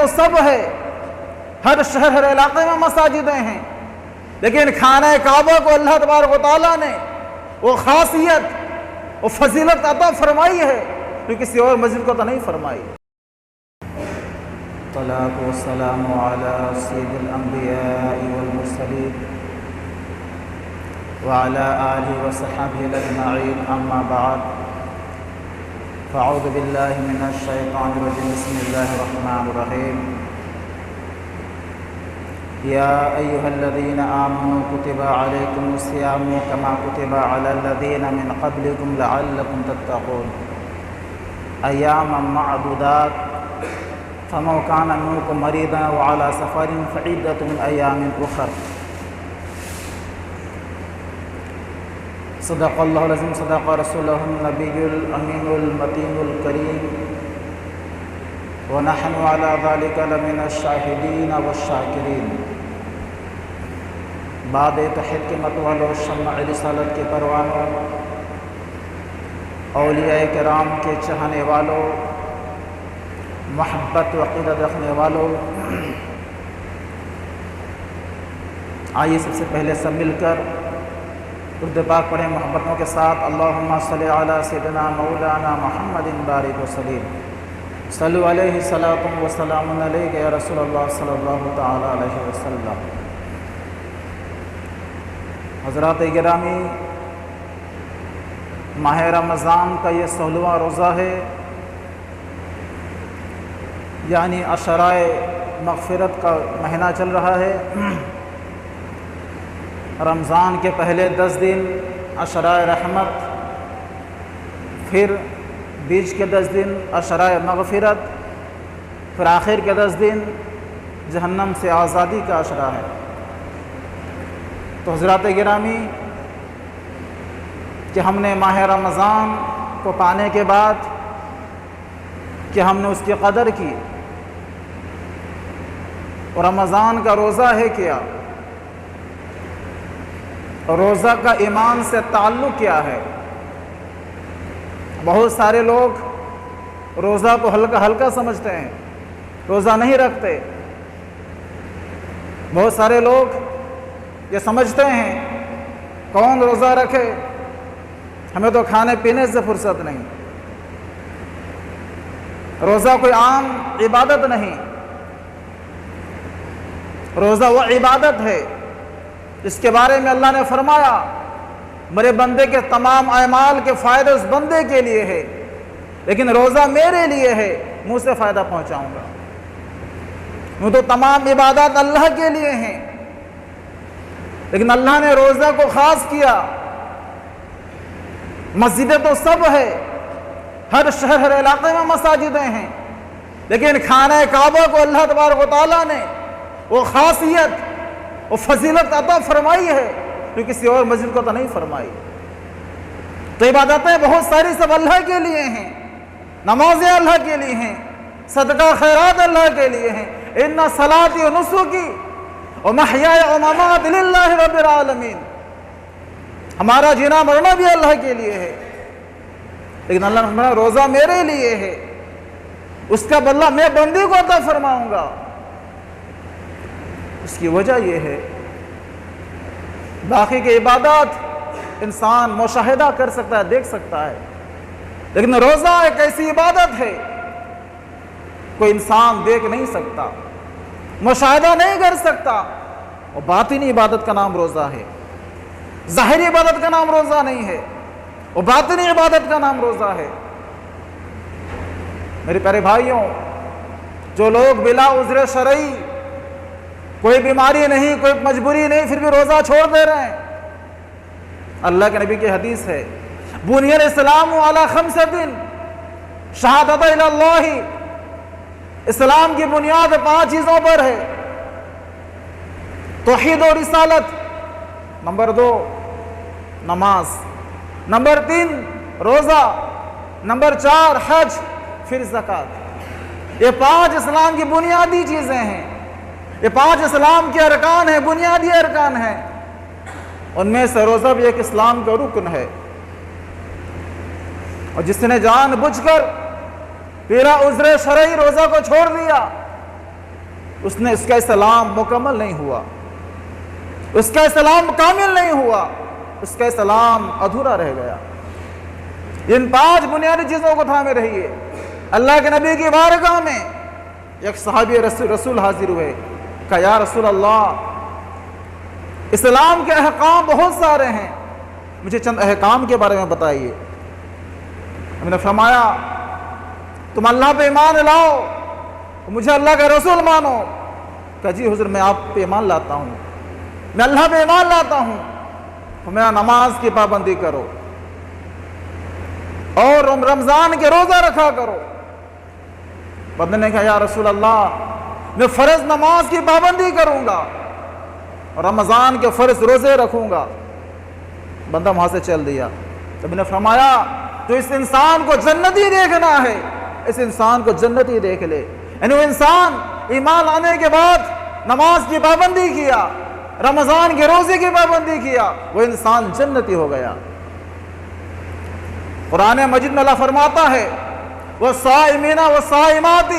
تو سب ہے، ہر شہر ہر علاقے میں مساجدیں ہیں، لیکن خانہ کعبہ کو اللہ تبارک و تعالیٰ نے وہ خاصیت وہ فضیلت عطا فرمائی ہے جو کسی اور مسجد کو تو نہیں فرمائی۔ الصلاۃ والسلام علی سید الانبیاء والمرسلین وعلی آلہ وصحبہ اجمعین، اما بعد فاعوذ باللہ من الشیطان الرجیم، بسم اللہ الرحمن الرحیم۔ یا ایہا الذین آمنوا کتب علیکم الصیام کما کتب علی الذین من قبلکم لعلکم تتقون، ایاما معدودات، فمن کان منکم مریضا وعلی سفر فعدۃ من ایام اخر۔ صدق اللہ العظیم، صدق رسولہ النبی الامین المتین الکریم، ونحن علی ذلک لمن الشاہدین والشاکرین۔ بعد تحکمت والو شمع رسالت کے پروانوں، اولیاء کرام کے چاہنے والوں، محبت و عقیدت رکھنے والوں، آئیے سب سے پہلے سب مل کر درود پاک پڑھیں محبتوں کے ساتھ۔ اللہم صلی علی سیدنا مولانا محمد بارک وسلم، صلو علیہ صلاۃ و سلام علیک یا رسول اللہ صلی اللہ تعالی علیہ وسلم۔ حضرات گرامی، ماہ رمضان کا یہ 16واں روزہ ہے، یعنی عشرۂ مغفرت کا مہینہ چل رہا ہے۔ رمضان کے پہلے 10 دن عشرۂ رحمت، پھر بیچ کے 10 دن عشرۂ مغفرت، پھر آخر کے 10 دن جہنم سے آزادی کا عشرہ ہے۔ تو حضرات گرامی، کہ ہم نے ماہ رمضان کو پانے کے بعد کہ ہم نے اس کی قدر کی، اور رمضان کا روزہ ہے کیا، روزہ کا ایمان سے تعلق کیا ہے۔ بہت سارے لوگ روزہ کو ہلکا ہلکا سمجھتے ہیں، روزہ نہیں رکھتے۔ بہت سارے لوگ یہ سمجھتے ہیں کون روزہ رکھے، ہمیں تو کھانے پینے سے فرصت نہیں۔ روزہ کوئی عام عبادت نہیں، روزہ وہ عبادت ہے جس کے بارے میں اللہ نے فرمایا میرے بندے کے تمام اعمال کے فائدے اس بندے کے لیے ہے، لیکن روزہ میرے لیے ہے، میں اسے فائدہ پہنچاؤں گا۔ وہ تو تمام عبادات اللہ کے لیے ہیں، لیکن اللہ نے روزہ کو خاص کیا۔ مسجدیں تو سب ہے، ہر شہر ہر علاقے میں مساجدیں ہیں، لیکن خانہ کعبہ کو اللہ تبارک و تعالیٰ نے وہ خاصیت وہ فضیلت عطا فرمائی ہے جو کسی اور مسجد کو تو نہیں فرمائی۔ تو عبادتیں بہت ساری سب اللہ کے لیے ہیں، نمازیں اللہ کے لیے ہیں، صدقہ خیرات اللہ کے لیے ہیں۔ ان صلاتی و نسکی و محیای و مماتی للہ رب العالمین، ہمارا جینا مرنا بھی اللہ کے لیے ہے، لیکن اللہ نے فرمایا روزہ میرے لیے ہے، اس کا بدلہ میں بندی کو عطا فرماؤں گا۔ اس کی وجہ یہ ہے، باقی کی عبادات انسان مشاہدہ کر سکتا ہے، دیکھ سکتا ہے، لیکن روزہ ایک ایسی عبادت ہے کوئی انسان دیکھ نہیں سکتا، مشاہدہ نہیں کر سکتا۔ اور باطنی عبادت کا نام روزہ ہے، ظاہری عبادت کا نام روزہ نہیں ہے، اور باطنی عبادت کا نام روزہ ہے۔ میرے پیارے بھائیوں، جو لوگ بلا عذر شرعی، کوئی بیماری نہیں، کوئی مجبوری نہیں، پھر بھی روزہ چھوڑ دے رہے ہیں، اللہ کے نبی کی حدیث ہے بنی الاسلام علی 5 شہادت الی اللہ، اسلام کی بنیاد 5 چیزوں پر ہے۔ توحید و رسالت، نمبر 2 نماز، نمبر 3 روزہ، نمبر 4 حج، پھر زکوٰۃ۔ یہ 5 اسلام کی بنیادی چیزیں ہیں، یہ 5 اسلام کے ارکان ہیں، بنیادی ارکان ہیں۔ ان میں سے روزہ بھی ایک اسلام کا رکن ہے، اور جس نے جان بوجھ کر بلا عذر شرعی روزہ کو چھوڑ دیا، اس کا اسلام مکمل نہیں ہوا، اس کا اسلام کامل نہیں ہوا، اس کا اسلام ادھورا رہ گیا۔ ان 5 بنیادی چیزوں کو تھامے رہیے۔ اللہ کے نبی کی بارگاہ میں ایک صحابی رسول حاضر ہوئے، کہا یا رسول اللہ، اسلام کے احکام بہت سارے ہیں، مجھے چند احکام کے بارے میں بتائیے۔ ہم نے فرمایا تم اللہ پہ ایمان لاؤ، مجھے اللہ کا رسول مانو۔ کہا جی حضور میں آپ پہ ایمان لاتا ہوں، میں اللہ پہ ایمان لاتا ہوں، میرا نماز کی پابندی کرو اور رمضان کے روزہ رکھا کرو۔ بندے نے کہا یا رسول اللہ میں فرض نماز کی پابندی کروں گا اور رمضان کے فرض روزے رکھوں گا۔ بندہ وہاں سے چل دیا۔ نبی نے فرمایا تو اس انسان کو جنتی دیکھنا ہے، اس انسان کو جنتی دیکھ لے۔ یعنی وہ انسان ایمان لانے کے بعد نماز کی پابندی کیا، رمضان کے روزے کی پابندی کیا، وہ انسان جنتی ہو گیا۔ قرآن مجید میں اللہ فرماتا ہے والصائمین والصائمات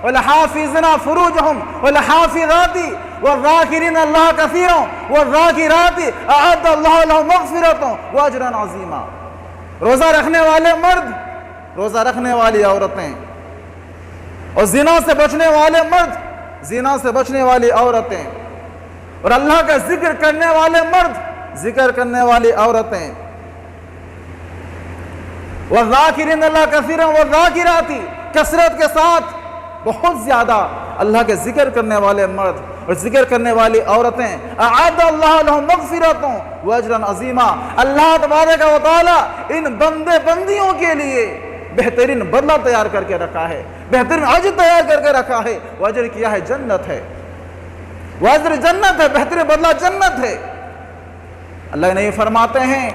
والحافظین فروجہم والحافظات والذاکرین اللہ کثیرا والذاکرات اعد اللہ لهم مغفرۃ واجرا عظیما۔ روزہ رکھنے والے مرد، روزہ رکھنے والی عورتیں، اور زنا سے بچنے والے مرد، زنا سے بچنے والی عورتیں، اور اللہ کا ذکر کرنے والے مرد، ذکر کرنے والی عورتیں، والذاکرین اللہ کثیرا والذاکرات، کثرت کے ساتھ بہت زیادہ اللہ کے ذکر کرنے والے مرد اور ذکر کرنے والی عورتیں، اعد اللہ لهم مغفرۃ واجرا عظیما۔ اللہ تبارک و تعالی ان بندے بندیوں کے لیے بہترین بدلہ تیار کر کے رکھا ہے، بہترین اجر تیار کر کے رکھا ہے۔ وہ اجر کیا ہے؟ جنت ہے، وہ اجر جنت ہے، بہترین بدلہ جنت ہے۔ اللہ نے یہ فرماتے ہیں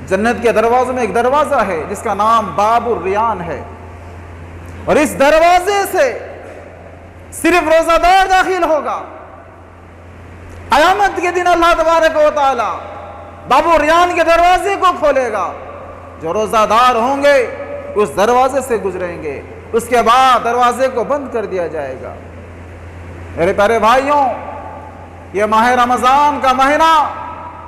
جنت کے دروازوں میں ایک دروازہ ہے جس کا نام باب الریان ہے، اور اس دروازے سے صرف روزہ دار داخل ہوگا۔ قیامت کے دن اللہ تبارک و تعالی باب الریان کے دروازے کو کھولے گا، جو روزہ دار ہوں گے اس دروازے سے گزریں گے، اس کے بعد دروازے کو بند کر دیا جائے گا۔ میرے پیارے بھائیوں، یہ ماہ رمضان کا مہینہ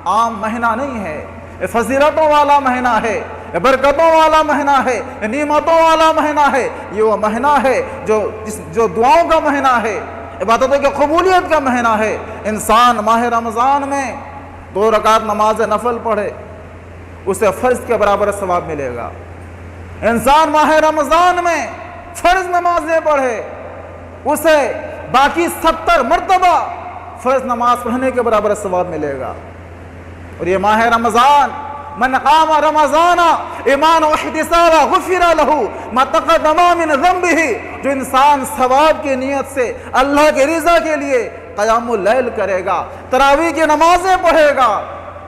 عام مہینہ نہیں ہے، یہ فضیلتوں والا مہینہ ہے، یہ برکتوں والا مہینہ ہے، یہ نعمتوں والا مہینہ ہے۔ یہ وہ مہینہ ہے جو دعاؤں کا مہینہ ہے، عبادتوں کی قبولیت کا مہینہ ہے۔ انسان ماہ رمضان میں 2 رکعت نماز نفل پڑھے، اسے فرض کے برابر ثواب ملے گا۔ انسان ماہ رمضان میں فرض نمازیں پڑھے، اسے باقی 70 مرتبہ فرض نماز پڑھنے کے برابر ثواب ملے گا۔ اور یہ ماہ رمضان من قام رمضان ایمان و احتسابا غفر له ما تقدم من ذنبه، جو انسان ثواب کی نیت سے اللہ کے رضا کے لیے قیام اللیل کرے گا، تراویح کی نمازیں پڑھے گا،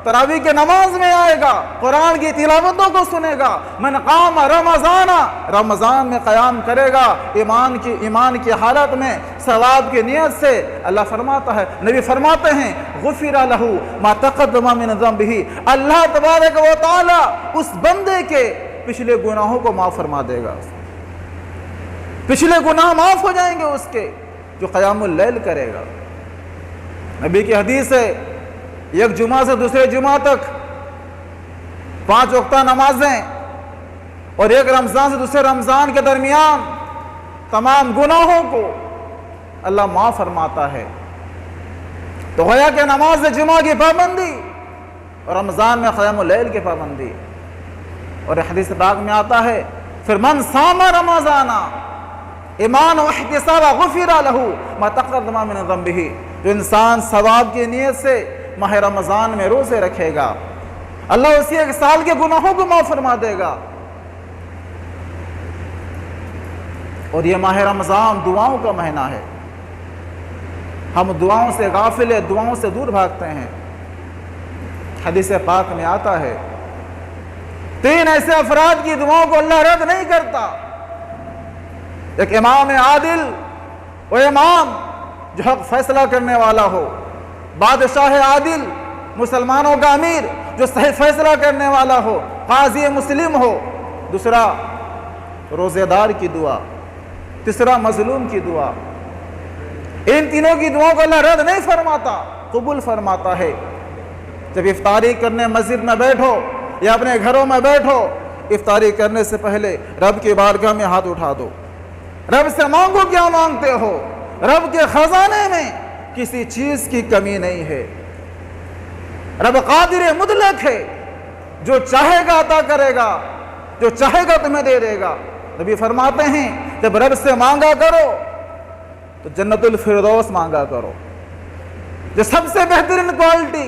تراویح کی نماز میں آئے گا، قرآن کی تلاوتوں کو سنے گا، من قام رمضان، رمضان میں قیام کرے گا ایمان کی حالت میں ثواب کی نیت سے، اللہ فرماتا ہے، نبی فرماتے ہیں غفر له ما تقدم من ذنبه، اللہ تبارک و تعالی اس بندے کے پچھلے گناہوں کو معاف فرما دے گا، پچھلے گناہ معاف ہو جائیں گے اس کے، جو قیام اللیل کرے گا۔ نبی کی حدیث ہے ایک جمعہ سے دوسرے جمعہ تک 5 وقتہ نمازیں، اور ایک رمضان سے دوسرے رمضان کے درمیان تمام گناہوں کو اللہ معاف فرماتا ہے۔ تو گویا کہ نماز جمعہ کی پابندی اور رمضان میں قیام اللیل کی پابندی، اور حدیث پاک میں آتا ہے پھر من صام رمضان ایمان و احتساب غفر له ما تقدم من ذنبه، جو انسان ثواب کی نیت سے ماہ رمضان میں روزے رکھے گا، اللہ اسی 1 سال کے گناہوں کو معاف فرما دے گا۔ اور یہ ماہ رمضان دعاؤں کا مہینہ ہے، ہم دعاؤں سے غافل ہیں، دعاؤں سے دور بھاگتے ہیں۔ حدیث پاک میں آتا ہے 3 ایسے افراد کی دعاؤں کو اللہ رد نہیں کرتا، ایک امام عادل، وہ امام جو حق فیصلہ کرنے والا ہو، بادشاہ عادل، مسلمانوں کا امیر جو صحیح فیصلہ کرنے والا ہو، قاضی مسلم ہو، دوسرا روزے دار کی دعا، تیسرا مظلوم کی دعا، ان تینوں کی دعاؤں کو اللہ رد نہیں فرماتا، قبول فرماتا ہے۔ جب افطاری کرنے مسجد میں بیٹھو یا اپنے گھروں میں بیٹھو، افطاری کرنے سے پہلے رب کی بارگاہ میں ہاتھ اٹھا دو، رب سے مانگو کیا مانگتے ہو۔ رب کے خزانے میں کسی چیز کی کمی نہیں ہے، رب قادر مطلق ہے، جو چاہے گا عطا کرے گا، جو چاہے گا تمہیں دے دے گا۔ نبی فرماتے ہیں جب رب سے مانگا کرو تو جنت الفردوس مانگا کرو، جو سب سے بہترین کوالٹی،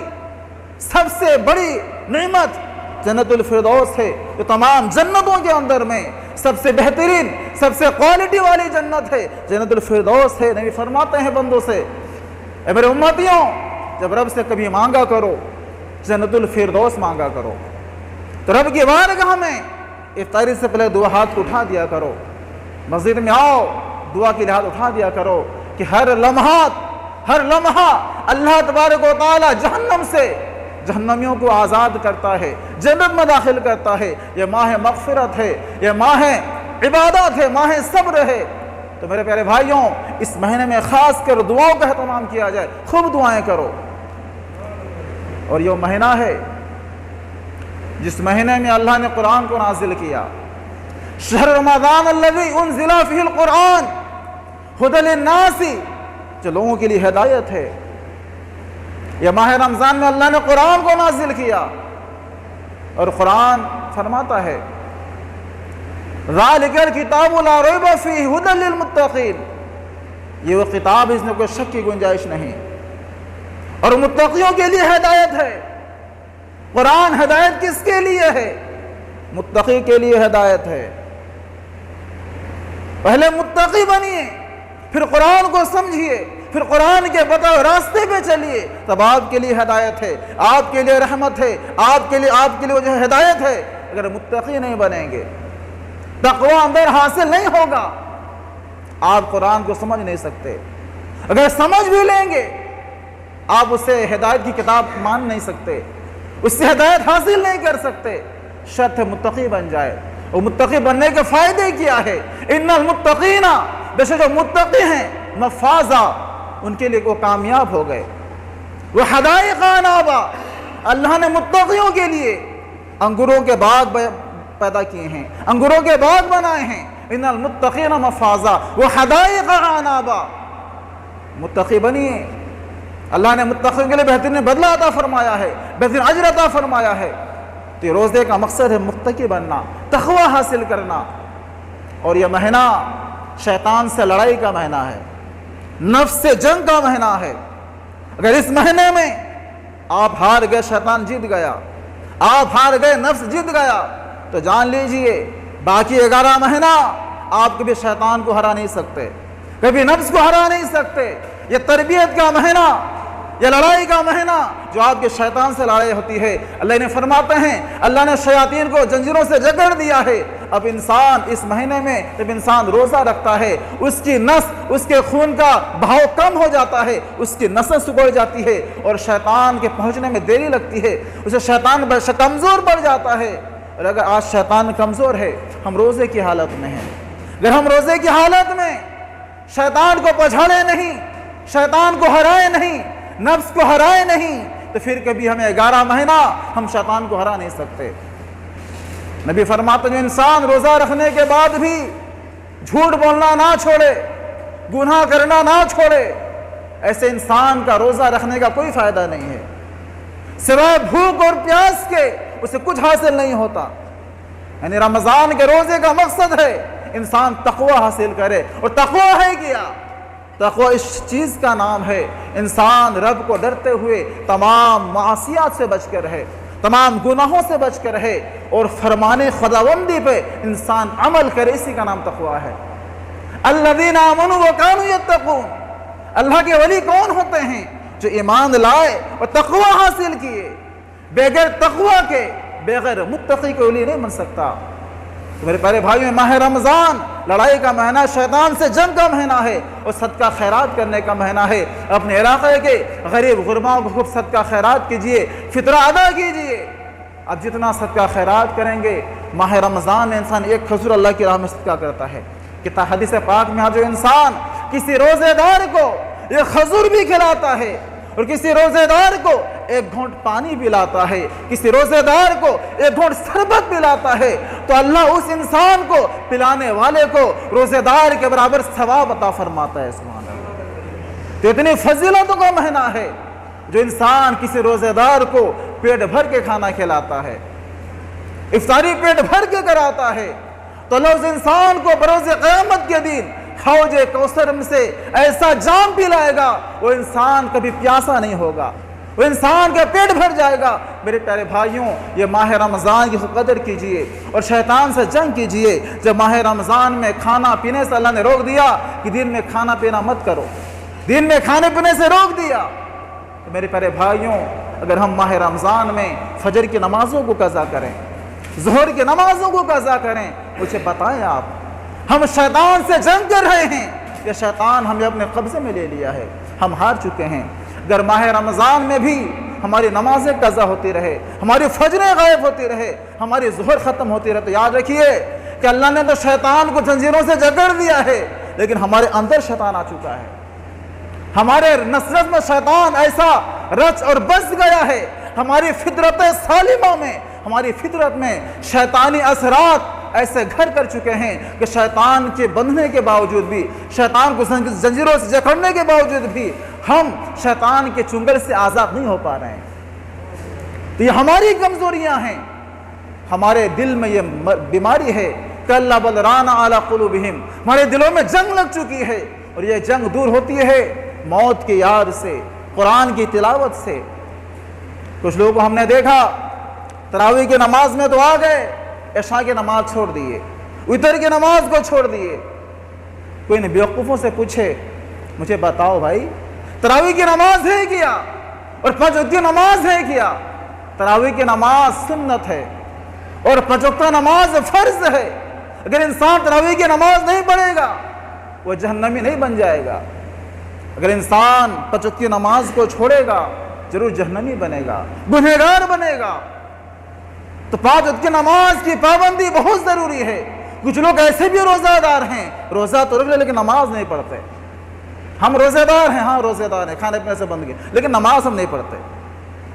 سب سے بڑی نعمت جنت الفردوس ہے، جو تمام جنتوں کے اندر میں سب سے بہترین، سب سے کوالٹی والی جنت ہے، جنت الفردوس ہے۔ نبی فرماتے ہیں بندوں سے، اے میرے امتیوں، جب رب سے کبھی مانگا کرو جنت الفردوس مانگا کرو، تو رب کی بارگاہ میں افطاری سے پہلے دعا ہاتھ اٹھا دیا کرو، مسجد میں آؤ دعا کی ہاتھ اٹھا دیا کرو کہ ہر لمحہ اللہ تبارک و تعالی جہنم سے جہنمیوں کو آزاد کرتا ہے، جنت میں داخل کرتا ہے۔ یہ ماہ مغفرت ہے، یہ ماہ عبادت ہے، ماہ صبر ہے۔ تو میرے پیارے بھائیوں، اس مہینے میں خاص کر دعاؤں کا اہتمام کیا جائے، خوب دعائیں کرو۔ اور یہ مہینہ ہے جس مہینے میں اللہ نے قرآن کو نازل کیا، شہر رمضان الذی انزل فیہ القرآن ھدی للناس، جو لوگوں کے لیے ہدایت ہے۔ یہ ماہ رمضان میں اللہ نے قرآن کو نازل کیا، اور قرآن فرماتا ہے ذالک الکتاب لا ریب فیہ ھدی للمتقین، یہ وہ کتاب اس میں کوئی شک کی گنجائش نہیں، اور متقیوں کے لیے ہدایت ہے۔ قرآن ہدایت کس کے لیے ہے؟ متقی کے لیے ہدایت ہے۔ پہلے متقی بنیے، پھر قرآن کو سمجھیے، پھر قرآن کے بتائے راستے پہ چلیے، تب آپ کے لیے ہدایت ہے، آپ کے لیے رحمت ہے، آپ کے لیے وہ جو ہدایت ہے۔ اگر متقی نہیں بنیں گے، تقوی اندر حاصل نہیں ہوگا، آپ قرآن کو سمجھ نہیں سکتے۔ اگر سمجھ بھی لیں گے، آپ اسے ہدایت کی کتاب مان نہیں سکتے، اس سے ہدایت حاصل نہیں کر سکتے۔ شرط متقی بن جائے۔ اور متقی بننے کے فائدے کیا ہے؟ ان المتقین، بے شک جو متقی ہیں، مفازہ، ان کے لیے وہ کامیاب ہو گئے۔ وہ حدائق انابا، اللہ نے متقیوں کے لیے انگوروں کے باغ پیدا کیے ہیں، انگوروں کے باغ بنائے ہیں۔ ان المتقین مفازہ وہ حدائق انابا، متقی بنیے۔ اللہ نے متقیوں کے لیے بہترین بدلہ عطا فرمایا ہے، بہترین اجر عطا فرمایا ہے۔ تو یہ روزے کا مقصد ہے متقی بننا، تقوی حاصل کرنا۔ اور یہ مہینہ شیطان سے لڑائی کا مہینہ ہے، نفس سے جنگ کا مہینہ ہے۔ اگر اس مہینے میں آپ ہار گئے، شیطان جیت گیا، آپ ہار گئے، نفس جیت گیا، تو جان لیجئے باقی 11 مہینہ آپ کبھی شیطان کو ہرا نہیں سکتے، کبھی نفس کو ہرا نہیں سکتے۔ یہ تربیت کا مہینہ، یہ لڑائی کا مہینہ جو آپ کے شیطان سے لڑائی ہوتی ہے۔ اللہ نے فرماتے ہیں اللہ نے شیاطین کو زنجیروں سے جکڑ دیا ہے۔ اب انسان اس مہینے میں جب انسان روزہ رکھتا ہے، اس کی نس، اس کے خون کا بہاؤ کم ہو جاتا ہے، اس کی نسیں سکڑ جاتی ہے، اور شیطان کے پہنچنے میں دیری لگتی ہے، اسے شیطان کمزور پڑ جاتا ہے۔ اور اگر آج شیطان کمزور ہے، ہم روزے کی حالت میں ہیں، اگر ہم روزے کی حالت میں شیطان کو پچھاڑے نہیں، شیطان کو ہرائے نہیں، نفس کو ہرائے نہیں، تو پھر کبھی ہمیں 11 مہینہ ہم شیطان کو ہرا نہیں سکتے۔ نبی فرماتے جو انسان روزہ رکھنے کے بعد بھی جھوٹ بولنا نہ چھوڑے، گناہ کرنا نہ چھوڑے، ایسے انسان کا روزہ رکھنے کا کوئی فائدہ نہیں ہے، سوائے بھوک اور پیاس کے اسے کچھ حاصل نہیں ہوتا۔ یعنی رمضان کے روزے کا مقصد ہے انسان تقوی حاصل کرے، اور تقوی ہے کیا؟ تقوی اس چیز کا نام ہے انسان رب کو ڈرتے ہوئے تمام معاصیات سے بچ کر رہے، تمام گناہوں سے بچ کر رہے، اور فرمان خداوندی پہ انسان عمل کرے، اسی کا نام تقوی ہے۔ الذین آمنوا وکانوا یتقون، اللہ کے ولی کون ہوتے ہیں؟ جو ایمان لائے اور تقوی حاصل کیے۔ بغیر تقوی کے بغیر متقی کو ولی نہیں بن سکتا۔ تو میرے پیارے بھائیوں، ماہ رمضان لڑائی کا مہینہ، شیطان سے جنگ کا مہینہ ہے، اور صدقہ خیرات کرنے کا مہینہ ہے۔ اپنے علاقے کے غریب غرباؤں کو خوب صدقہ خیرات کیجئے، فطرہ ادا کیجئے۔ اب جتنا صدقہ خیرات کریں گے، ماہ رمضان میں انسان ایک کھجور اللہ کی راہ میں صدقہ کرتا ہے۔ کہ حدیث پاک میں جو انسان کسی روزے دار کو ایک کھجور بھی کھلاتا ہے اور کسی روزے دار کو ایک گھونٹ پانی پلاتا ہے، کسی روزے دار کو ایک گھونٹ شربت پلاتا ہے، تو اللہ اس انسان کو پلانے والے کو روزے دار کے برابر ثواب عطا فرماتا ہے۔ سبحان اللہ۔ تو اتنی فضیلتوں کا مہینہ ہے جو انسان کسی روزے دار کو پیٹ بھر کے کھانا کھلاتا ہے، افطاری پیٹ بھر کے کراتا ہے، تو اللہ اس انسان کو بروز قیامت کے دن حوض کوثر میں سے ایسا جام پلائے گا، وہ انسان کبھی پیاسا نہیں ہوگا، وہ انسان کا پیٹ بھر جائے گا۔ میرے پیارے بھائیوں، یہ ماہ رمضان کی قدر کیجئے اور شیطان سے جنگ کیجئے۔ جب ماہ رمضان میں کھانا پینے سے اللہ نے روک دیا کہ دن میں کھانا پینا مت کرو، دن میں کھانے پینے سے روک دیا، تو میرے پیارے بھائیوں، اگر ہم ماہ رمضان میں فجر کی نمازوں کو قضا کریں، ظہر کی نمازوں کو قضا کریں، مجھے بتائیں آپ، ہم شیطان سے جنگ کر رہے ہیں یا شیطان ہمیں اپنے قبضے میں لے لیا ہے؟ ہم ہار چکے ہیں۔ اگر ماہ رمضان میں بھی ہماری نمازیں قضا ہوتی رہے، ہماری فجریں غائب ہوتی رہے، ہماری ظہر ختم ہوتی رہے، تو یاد رکھیے کہ اللہ نے تو شیطان کو زنجیروں سے جکڑ دیا ہے، لیکن ہمارے اندر شیطان آ چکا ہے، ہمارے نصرت میں شیطان ایسا رچ اور بس گیا ہے، ہماری فطرت سالمہ میں، ہماری فطرت میں شیطانی اثرات ایسے گھر کر چکے ہیں کہ شیطان کے بندھنے کے باوجود بھی، شیطان کو زنجیروں سے جکڑنے کے باوجود بھی ہم شیطان کے چنگل سے آزاد نہیں ہو پا رہے ہیں۔ تو یہ ہماری کمزوریاں ہیں، ہمارے دل میں یہ بیماری ہے، کَلَّا بَلْ رَانَ عَلَىٰ قُلُوبِهِمْ، ہمارے دلوں میں جنگ لگ چکی ہے، اور یہ جنگ دور ہوتی ہے موت کی یاد سے، قرآن کی تلاوت سے۔ کچھ لوگوں کو ہم نے دیکھا تراویح کی نماز میں تو آ گئے، عشاء کی نماز چھوڑ دیے، وتر کی نماز کو چھوڑ دیے۔ کوئی نے بیوقوفوں سے پوچھے، مجھے بتاؤ بھائی، تراویح کی نماز ہے کیا اور پانچ وقت کی نماز ہے کیا؟ تراویح کی نماز سنت ہے اور پانچ وقت نماز فرض ہے۔ اگر انسان تراویح کی نماز نہیں پڑھے گا وہ جہنمی نہیں بن جائے گا، اگر انسان پانچ وقت کی نماز کو چھوڑے گا ضرور جہنمی بنے گا، گنہگار بنے گا۔ تو پانچ وقت کی نماز کی پابندی بہت ضروری ہے۔ کچھ لوگ ایسے بھی روزہ دار ہیں، روزہ تو رکھ لے لیکن نماز نہیں پڑھتے۔ ہم روزے دار ہیں، ہاں روزے دار ہیں، کھانے پینے سے بند گئے، لیکن نماز ہم نہیں پڑھتے۔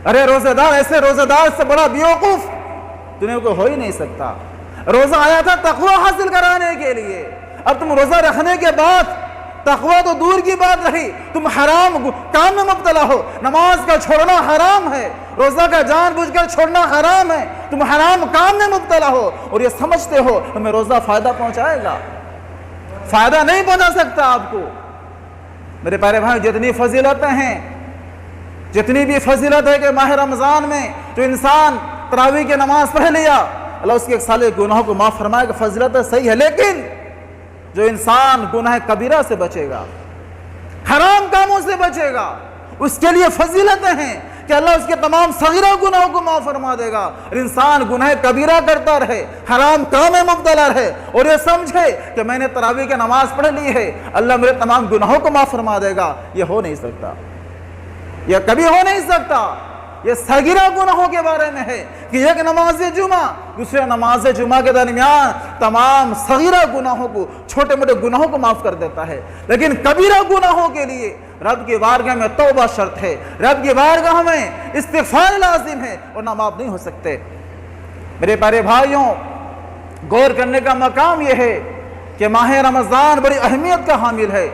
ارے روزے دار، ایسے روزے دار سے بڑا بیوقوف دنیا کو ہو ہی نہیں سکتا۔ روزہ آیا تھا تقوی حاصل کرانے کے لیے، اب تم روزہ رکھنے کے بعد تقوی تو دور کی بات رہی، تم حرام کام میں مبتلا ہو۔ نماز کا چھوڑنا حرام ہے، روزہ کا جان بوجھ کر چھوڑنا حرام ہے، تم حرام کام میں مبتلا ہو اور یہ سمجھتے ہو ہمیں روزہ فائدہ پہنچائے گا۔ فائدہ نہیں پہنچا سکتا آپ کو۔ میرے پیارے بھائی، جتنی فضیلتیں ہیں، جتنی بھی فضیلت ہے کہ ماہ رمضان میں جو انسان تراویح کی نماز پڑھ لیا، اللہ اس کے ایک سال گناہوں کو معاف فرمائے گا، فضیلت صحیح ہے، لیکن جو انسان گناہ کبیرہ سے بچے گا، حرام کاموں سے بچے گا، اس کے لیے فضیلتیں ہیں کہ اللہ اس کے تمام صغیرہ گناہوں کو معاف فرما دے گا۔ اور انسان گناہ کبیرہ کرتا رہے، حرام کام میں مبتلا رہے اور یہ سمجھے کہ میں نے تراویح کی نماز پڑھ لی ہے، اللہ میرے تمام گناہوں کو معاف فرما دے گا، یہ ہو نہیں سکتا، یہ کبھی ہو نہیں سکتا۔ یہ صغیرہ گناہوں کے بارے میں ہے کہ ایک نماز جمعہ دوسرے نماز جمعہ کے درمیان تمام صغیرہ گناہوں کو، چھوٹے موٹے گناہوں کو معاف کر دیتا ہے، لیکن کبیرہ گناہوں کے لیے رب کی بارگاہ میں توبہ شرط ہے، رب کی بارگاہ میں استغفار لازم ہے، ورنہ معاف نہیں ہو سکتے۔ میرے پیارے بھائیوں، غور کرنے کا مقام یہ ہے کہ ماہ رمضان بڑی اہمیت کا حامل ہے۔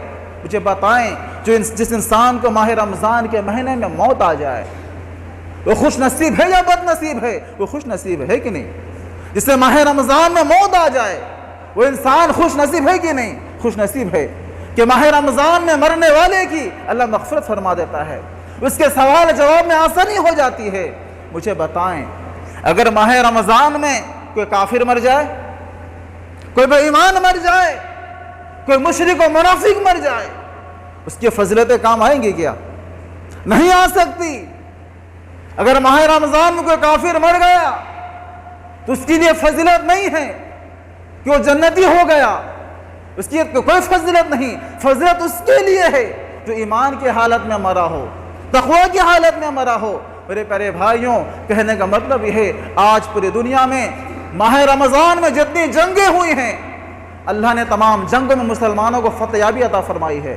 مجھے بتائیں، جس انسان کو ماہ رمضان کے مہینے میں موت آ جائے وہ خوش نصیب ہے یا بد نصیب ہے؟ وہ خوش نصیب ہے کہ نہیں؟ جسے ماہ رمضان میں موت آ جائے وہ انسان خوش نصیب ہے کہ نہیں؟ خوش نصیب ہے کہ ماہ رمضان میں مرنے والے کی اللہ مغفرت فرما دیتا ہے، اس کے سوال جواب میں آسانی ہو جاتی ہے۔ مجھے بتائیں، اگر ماہ رمضان میں کوئی کافر مر جائے، کوئی بے ایمان مر جائے، کوئی مشرک و منافق مر جائے، اس کی فضیلتیں کام آئیں گی کیا؟ نہیں آ سکتی۔ اگر ماہ رمضان میں کوئی کافر مر گیا تو اس کے لیے فضیلت نہیں ہے کہ وہ جنتی ہو گیا، اس کی کوئی فضیلت نہیں۔ فضیلت اس کے لیے ہے جو ایمان کی حالت میں مرا ہو، تقوی کی حالت میں مرا ہو۔ میرے پیارے بھائیوں، کہنے کا مطلب یہ ہے، آج پوری دنیا میں ماہ رمضان میں جتنی جنگیں ہوئی ہیں، اللہ نے تمام جنگوں میں مسلمانوں کو فتح یابی عطا فرمائی ہے۔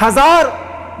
1000